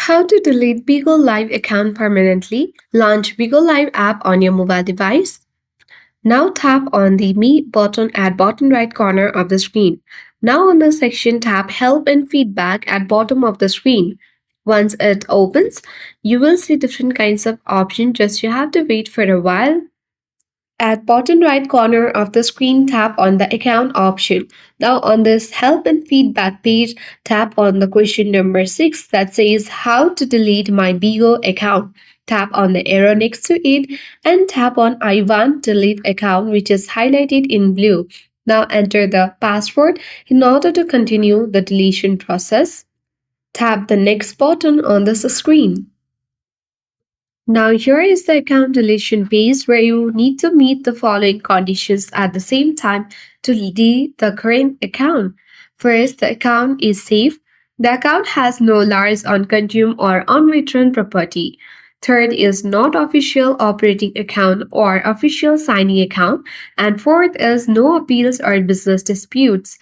How to delete Bigo Live account permanently. Launch Bigo Live app on your mobile device. Now tap on the Me button at bottom right corner of the screen. Now on the section tap Help and Feedback at bottom of the screen. Once it opens, you will see different kinds of options, just you have to wait for a while. At bottom right corner of the screen, tap on the account option. Now on this help and feedback page, tap on the question number 6 that says how to delete my Bigo account. Tap on the arrow next to it and tap on I want delete account, which is highlighted in blue. Now enter the password in order to continue the deletion process. Tap the next button on this screen. Now, here is the account deletion page where you need to meet the following conditions at the same time to delete the current account. First, the account is safe. The account has no large unconsumed or unreturned property. Third is not official operating account or official signing account. And fourth is no appeals or business disputes.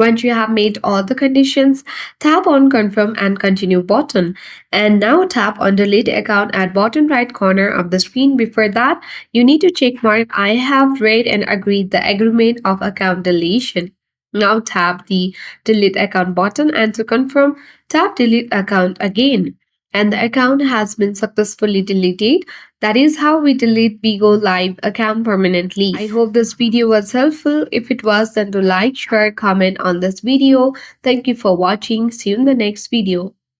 Once you have made all the conditions, tap on confirm and continue button. And now tap on delete account at bottom right corner of the screen. Before that, you need to check mark I have read and agreed the agreement of account deletion. Now tap the delete account button and to confirm, tap delete account again. And the account has been successfully deleted. That is how we delete Bigo Live account permanently. I hope this video was helpful. If it was, then do like, share, comment on this video. Thank you for watching. See you in the next video.